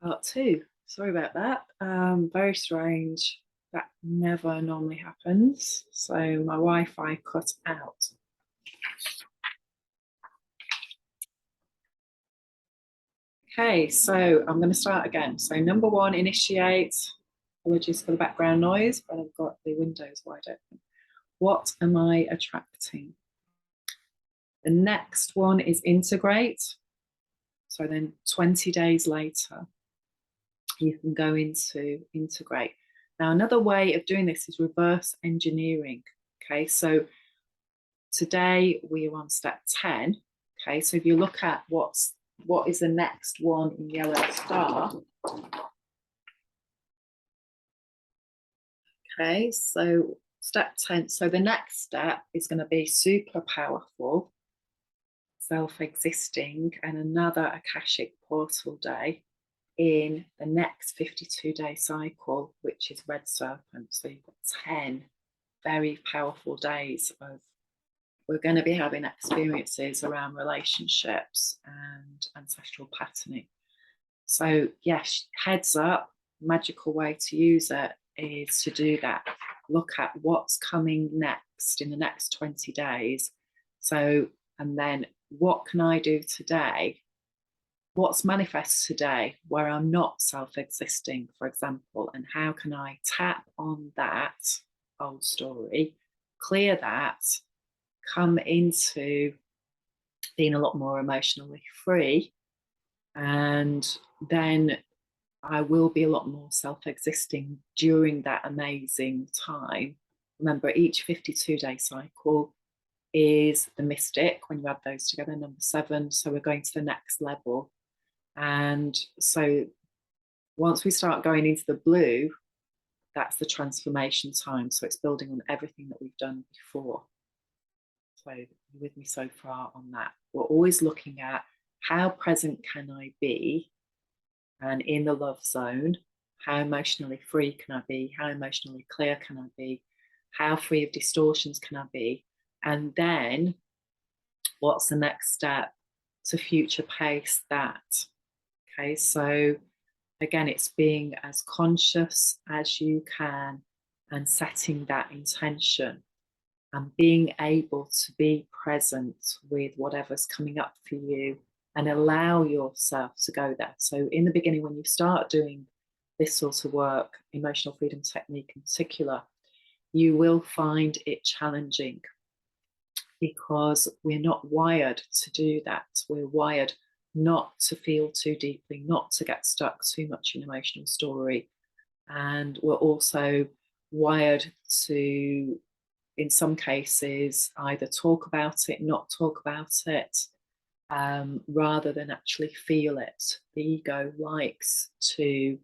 part two. Sorry about that. Very strange. That never normally happens. So my Wi-Fi cut out. Okay, so I'm going to start again. So number one, initiate. Apologies for the background noise, but I've got the windows wide open. What am I attracting? The next one is integrate. So then 20 days later, you can go into integrate. Now, another way of doing this is reverse engineering. Okay, so today we are on step 10. Okay, so if you look at what is the next one in yellow star. Okay, so step 10. So the next step is going to be super powerful, self-existing, and another Akashic portal day in the next 52-day cycle, which is Red Serpent. So you've got 10 very powerful days of, we're going to be having experiences around relationships and ancestral patterning. So yes, heads up, magical way to use it is to do that. Look at what's coming next in the next 20 days. So, and then what can I do today? What's manifest today where I'm not self-existing, for example, and how can I tap on that old story, clear that, come into being a lot more emotionally free, and then I will be a lot more self-existing during that amazing time. Remember, each 52-day cycle is the mystic, when you add those together, number 7. So we're going to the next level. And so once we start going into the blue, that's the transformation time. So it's building on everything that we've done before. So you're with me so far on that. We're always looking at how present can I be, and in the love zone, how emotionally free can I be? How emotionally clear can I be? How free of distortions can I be? And then what's the next step to future pace that? Okay, so again, it's being as conscious as you can and setting that intention and being able to be present with whatever's coming up for you and allow yourself to go there. So in the beginning, when you start doing this sort of work, emotional freedom technique in particular, you will find it challenging because we're not wired to do that. We're wired not to feel too deeply, not to get stuck too much in emotional story. And we're also wired to, in some cases, either talk about it, not talk about it, rather than actually feel it. The ego likes to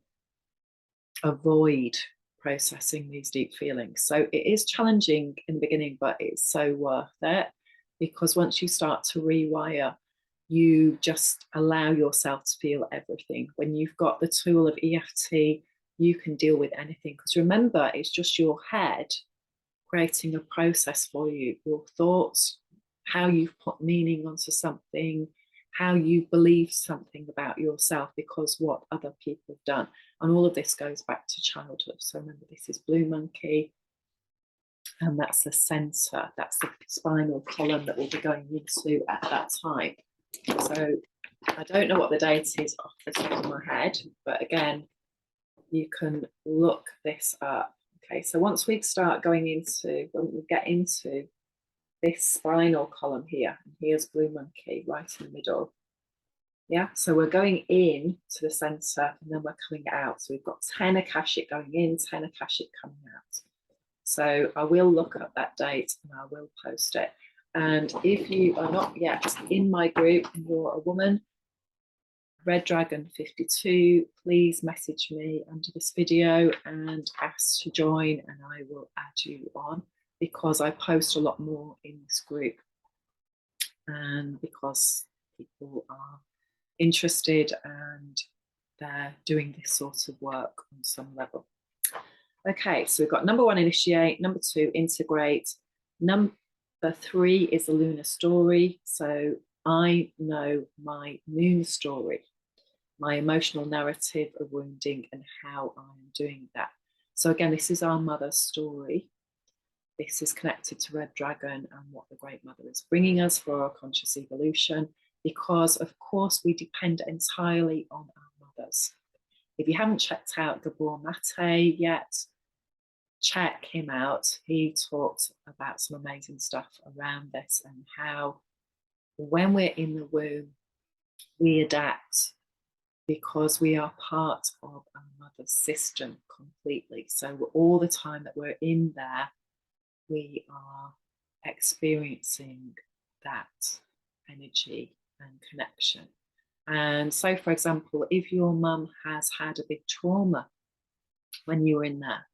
avoid processing these deep feelings. So it is challenging in the beginning, but it's so worth it, because once you start to rewire, you just allow yourself to feel everything. When you've got the tool of EFT, you can deal with anything, because remember, it's just your head creating a process for you, your thoughts, how you've put meaning onto something, how you believe something about yourself because what other people have done. And all of this goes back to childhood. So remember, this is Blue Monkey, and that's the center, that's the spinal column that we'll be going into at that time. So I don't know what the date is off the top of my head, but again, you can look this up. Okay, so once we start going into, when we get into this spinal column here, and here's Blue Monkey right in the middle. Yeah, so we're going in to the center and then we're coming out. So we've got 10 Akashic going in, 10 Akashic coming out. So I will look up that date and I will post it. And if you are not yet in my group and you're a woman, Red Dragon 52, please message me under this video and ask to join, and I will add you on, because I post a lot more in this group and because people are interested and they're doing this sort of work on some level. Okay, so we've got number 1, initiate, number 2, integrate, number 3 is the lunar story. So I know my moon story. my emotional narrative of wounding and how I'm doing that. So again, this is our mother's story. This is connected to Red Dragon and what the Great Mother is bringing us for our conscious evolution, because of course we depend entirely on our mothers. If you haven't checked out Gabor Mate yet, check him out. He talked about some amazing stuff around this and how when we're in the womb, we adapt because we are part of our mother's system completely. So all the time that we're in there, we are experiencing that energy and connection. And so, for example, if your mum has had a big trauma when you were in there,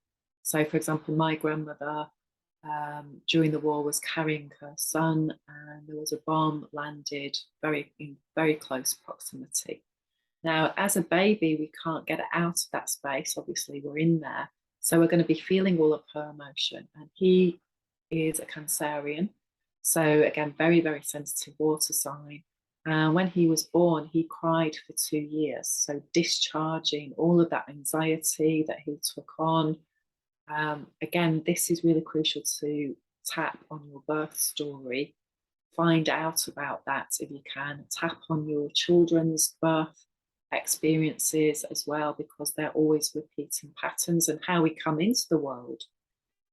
so for example, my grandmother during the war was carrying her son, and there was a bomb landed in very close proximity. Now, as a baby, we can't get out of that space. Obviously, we're in there. So we're going to be feeling all of her emotion. And he is a Cancerian. So again, very, very sensitive water sign. And when he was born, he cried for 2 years. So discharging all of that anxiety that he took on. Again, this is really crucial to tap on your birth story. Find out about that if you can. Tap on your children's birth experiences as well, because they're always repeating patterns, and how we come into the world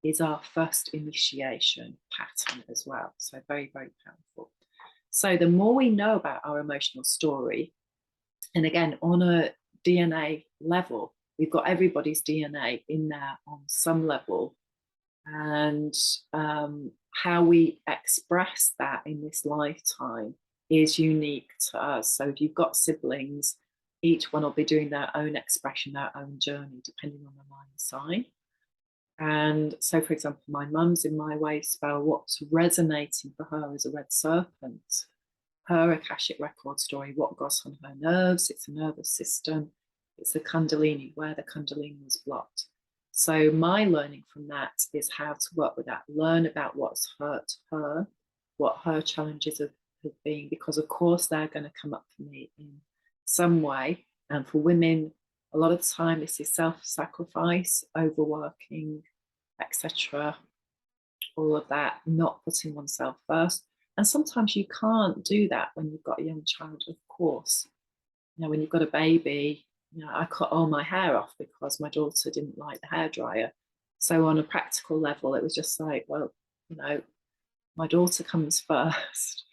is our first initiation pattern as well. So very, very powerful. So the more we know about our emotional story, and again, on a DNA level, we've got everybody's DNA in there on some level, and how we express that in this lifetime is unique to us. So if you've got siblings, each one will be doing their own expression, their own journey, depending on the line sign. And so, for example, my mum's in my wave spell, what's resonating for her is a red serpent. Her Akashic record story, what goes on her nerves, it's a nervous system, it's a Kundalini, where the Kundalini was blocked. So my learning from that is how to work with that, learn about what's hurt her, what her challenges have been, because of course they're going to come up for me in some way. And for women, a lot of the time this is self-sacrifice, overworking, etc. All of that, not putting oneself first. And sometimes you can't do that when you've got a young child, of course. You know, when you've got a baby, you know, I cut all my hair off because my daughter didn't like the hairdryer. So on a practical level, it was just like, well, you know, my daughter comes first.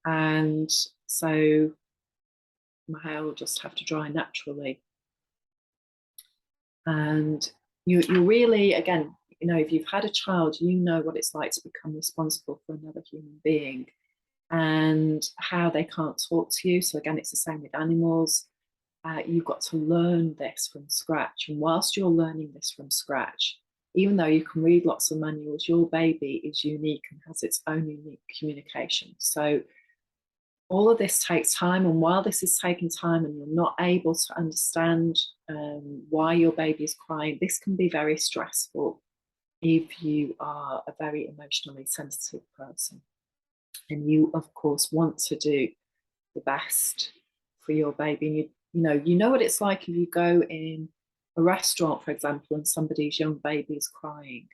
And so my hair will just have to dry naturally. And you really, again, you know, if you've had a child, you know what it's like to become responsible for another human being and how they can't talk to you. So again, it's the same with animals. You've got to learn this from scratch. And whilst you're learning this from scratch, even though you can read lots of manuals, your baby is unique and has its own unique communication. So all of this takes time. And while this is taking time and you're not able to understand why your baby is crying, this can be very stressful if you are a very emotionally sensitive person. And you, of course, want to do the best for your baby. And you know what it's like if you go in a restaurant, for example, and somebody's young baby is crying.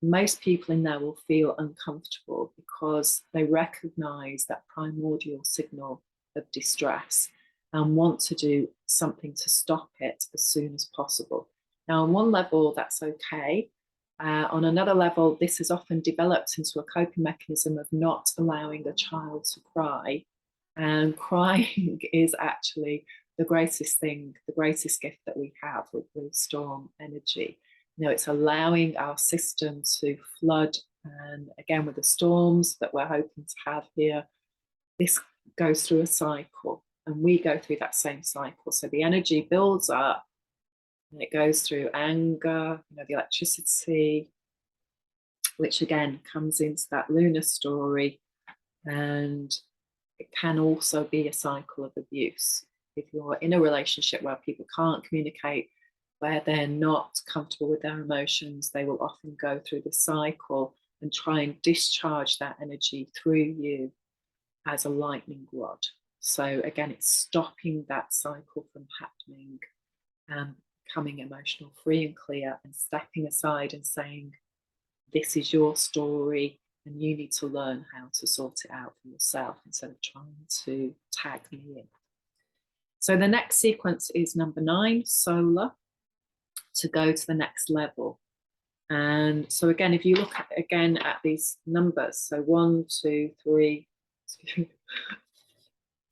Most people in there will feel uncomfortable because they recognize that primordial signal of distress and want to do something to stop it as soon as possible. Now, on one level, that's okay. On another level, this has often developed into a coping mechanism of not allowing a child to cry. And crying is actually the greatest thing, the greatest gift that we have with storm energy. You know, it's allowing our system to flood. And again, with the storms that we're hoping to have here, this goes through a cycle, and we go through that same cycle. So the energy builds up, and it goes through anger, you know, the electricity, which again comes into that lunar story. And it can also be a cycle of abuse. If you're in a relationship where people can't communicate, where they're not comfortable with their emotions, they will often go through the cycle and try and discharge that energy through you as a lightning rod. So again, it's stopping that cycle from happening and becoming emotional free and clear and stepping aside and saying, this is your story and you need to learn how to sort it out for yourself instead of trying to tag me in. So the next sequence is number 9, solar, to go to the next level. And so again, if you look at these numbers, so 1, 2, 3,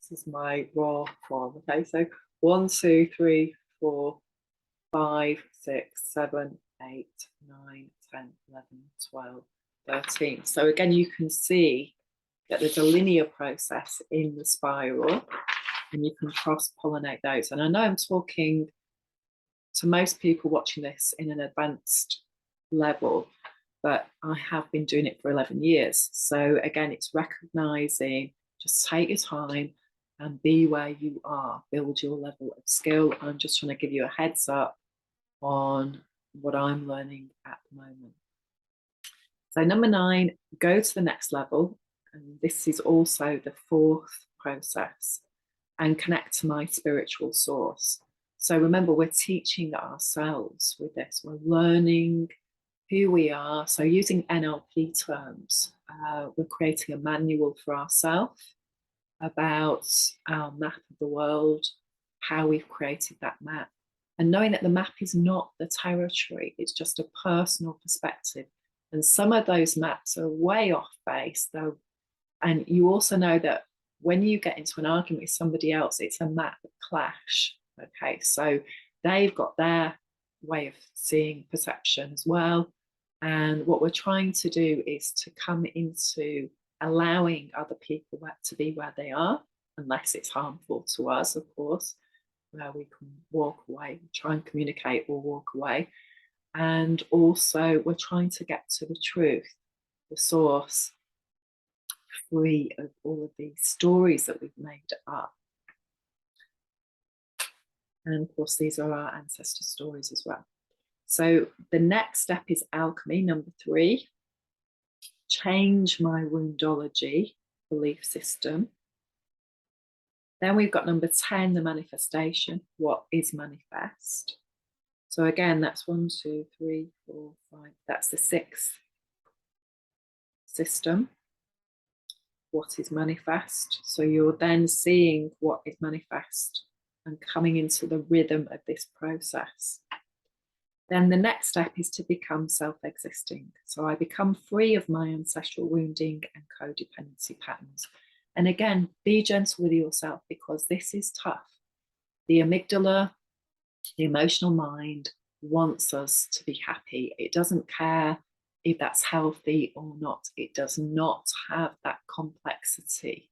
this is my raw form, okay? So 1, 2, 3, 4, 5, 6, 7, 8, 9, 10, 11, 12, 13. So again, you can see that there's a linear process in the spiral and you can cross-pollinate those. And I know I'm talking to most people watching this in an advanced level, but I have been doing it for 11 years. So again, it's recognizing, just take your time and be where you are, build your level of skill. I'm just trying to give you a heads up on what I'm learning at the moment. So number 9, go to the next level. And this is also the 4th process, and connect to my spiritual source. So remember, we're teaching ourselves with this. We're learning who we are. So using NLP terms, we're creating a manual for ourselves about our map of the world, how we've created that map, and knowing that the map is not the territory, it's just a personal perspective. And some of those maps are way off base, though. And you also know that when you get into an argument with somebody else, it's a map clash. Okay, so they've got their way of seeing perception as well. And what we're trying to do is to come into allowing other people to be where they are, unless it's harmful to us, of course, where we can walk away, try and communicate or walk away. And also we're trying to get to the truth, the source, free of all of these stories that we've made up. And of course, these are our ancestor stories as well. So the next step is alchemy, number 3. Change my woundology belief system. Then we've got number 10, the manifestation. What is manifest? So again, that's 1, 2, 3, 4, 5. That's the 6th system. What is manifest? So you're then seeing what is manifest and coming into the rhythm of this process. Then the next step is to become self-existing. So I become free of my ancestral wounding and codependency patterns. And again, be gentle with yourself, because this is tough. The amygdala, the emotional mind, wants us to be happy. It doesn't care if that's healthy or not. It does not have that complexity.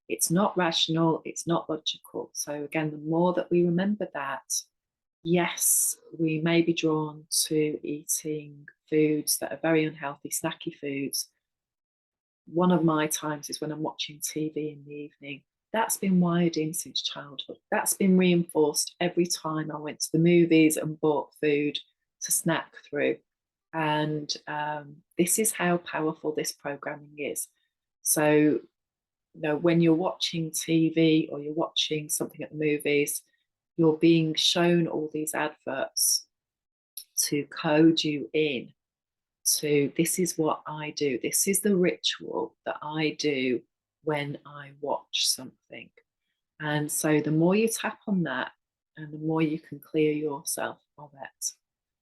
It's not rational, it's not logical. So again, the more that we remember that, yes, we may be drawn to eating foods that are very unhealthy, snacky foods. One of my times is when I'm watching TV in the evening. That's been wired in since childhood. That's been reinforced every time I went to the movies and bought food to snack through. And this is how powerful this programming is. So, when you're watching TV or you're watching something at the movies, you're being shown all these adverts to code you in to, this is what I do. This is the ritual that I do when I watch something. And so the more you tap on that, and the more you can clear yourself of it.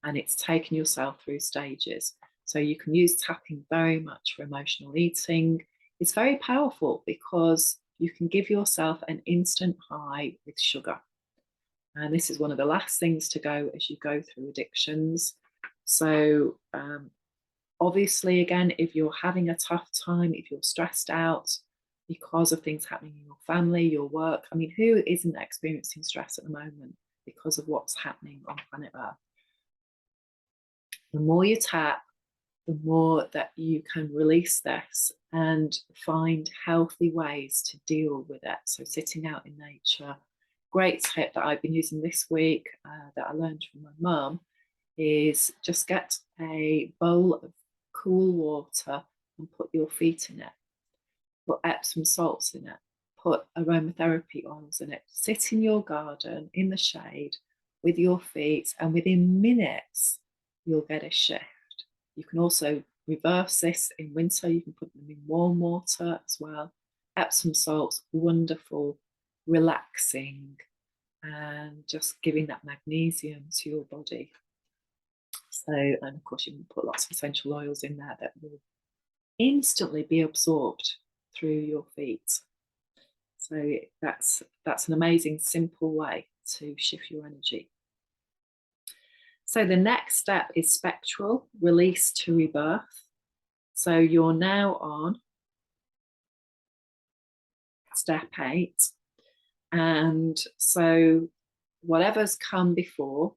And it's taken yourself through stages. So you can use tapping very much for emotional eating. It's very powerful because you can give yourself an instant high with sugar. And this is one of the last things to go as you go through addictions. So obviously, again, if you're having a tough time, if you're stressed out because of things happening in your family, your work, I mean, who isn't experiencing stress at the moment because of what's happening on planet Earth? The more you tap, the more that you can release this and find healthy ways to deal with it. So sitting out in nature. Great tip that I've been using this week that I learned from my mum is just get a bowl of cool water and put your feet in it. Put Epsom salts in it. put aromatherapy oils in it. Sit in your garden in the shade with your feet, and within minutes, you'll get a shift. You can also reverse this in winter. You can put them in warm water as well. Epsom salts, wonderful, relaxing, and just giving that magnesium to your body. So, and of course, you can put lots of essential oils in there that will instantly be absorbed through your feet. So that's an amazing, simple way to shift your energy. So the next step is spectral, release to rebirth. So you're now on step 8. And so whatever's come before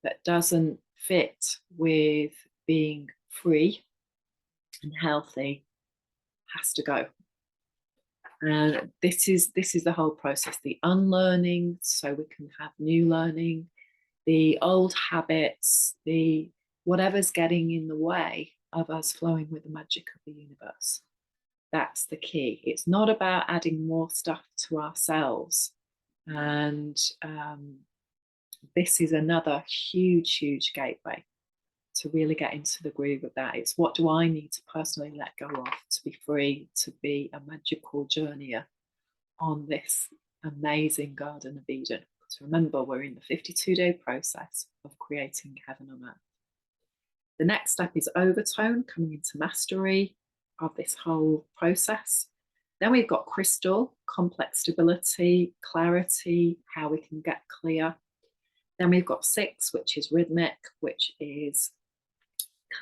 that doesn't fit with being free and healthy has to go. And this is the whole process, the unlearning, so we can have new learning, the old habits, the whatever's getting in the way of us flowing with the magic of the universe. That's the key. It's not about adding more stuff to ourselves. And this is another huge gateway to really get into the groove of that. It's what do I need to personally let go of to be free, to be a magical journeyer on this amazing Garden of Eden. Because remember, we're in the 52-day process of creating heaven on earth. The next step is overtone, coming into mastery of this whole process. Then we've got crystal, complex stability, clarity, how we can get clear. Then we've got 6, which is rhythmic, which is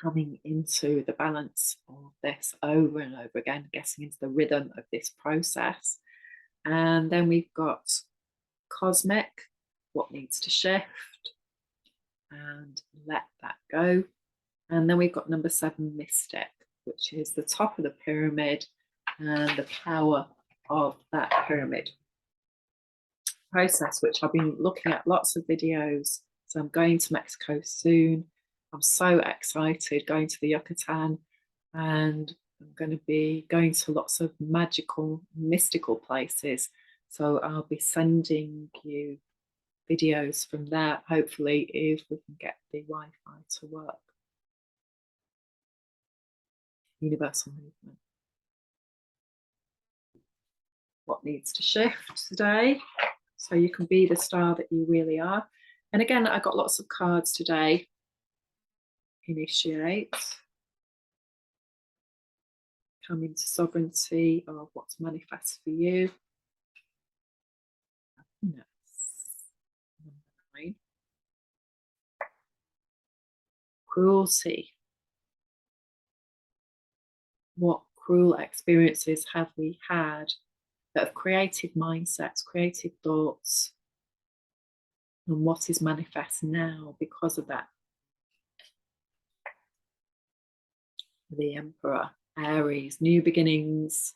coming into the balance of this over and over again, getting into the rhythm of this process. And then we've got cosmic, what needs to shift, and let that go. And then we've got number 7, mystic, which is the top of the pyramid and the power of that pyramid process, which I've been looking at lots of videos. So I'm going to Mexico soon. I'm so excited going to the Yucatan, and I'm going to be going to lots of magical, mystical places. So I'll be sending you videos from there, hopefully, if we can get the Wi-Fi to work. Universal movement. What needs to shift today so you can be the star that you really are. And again, I got lots of cards today. Initiate, come into sovereignty of what's manifest for you. Happiness. Number 9. Cruelty. What cruel experiences have we had that have created mindsets, created thoughts, and what is manifest now because of that? The Emperor, Aries, new beginnings,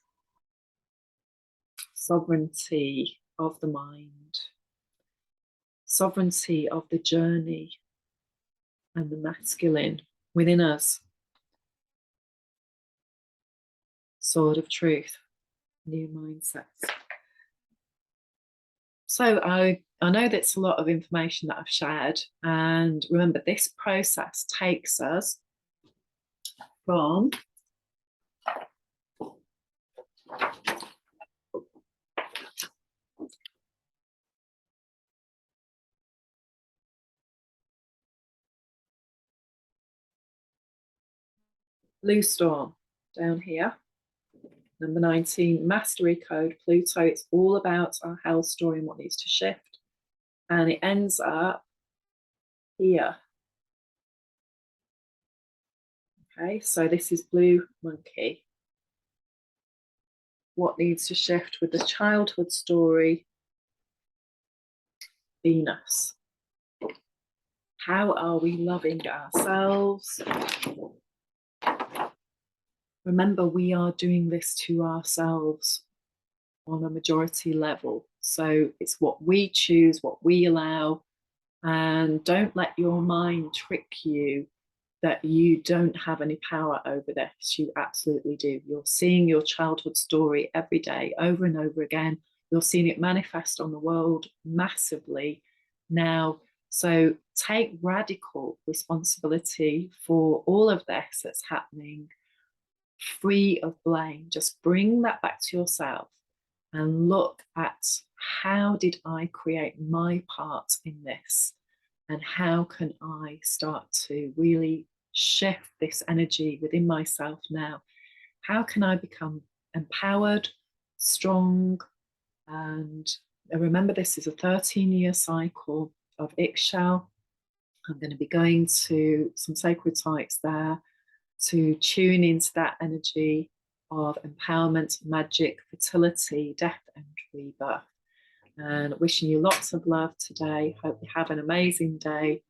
sovereignty of the mind, sovereignty of the journey, and the masculine within us. Sword of truth, new mindsets. So I know that's a lot of information that I've shared, and remember, this process takes us from Blue Storm down here, number 19, Mastery Code, Pluto. It's all about our health story and what needs to shift. And it ends up here. Okay, so this is Blue Monkey. What needs to shift with the childhood story, Venus. How are we loving ourselves? Remember, we are doing this to ourselves on a majority level. So it's what we choose, what we allow, and don't let your mind trick you that you don't have any power over this. You absolutely do. You're seeing your childhood story every day, over and over again. You're seeing it manifest on the world massively now. So take radical responsibility for all of this that's happening, free of blame. Just bring that back to yourself and look at, how did I create my part in this? And how can I start to really shift this energy within myself now? How can I become empowered, strong? And remember, this is a 13-year cycle of Ixchel. I'm going to be going to some sacred sites there to tune into that energy of empowerment, magic, fertility, death, and rebirth. And wishing you lots of love today. Hope you have an amazing day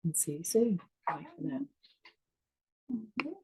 and see you soon. Bye for now.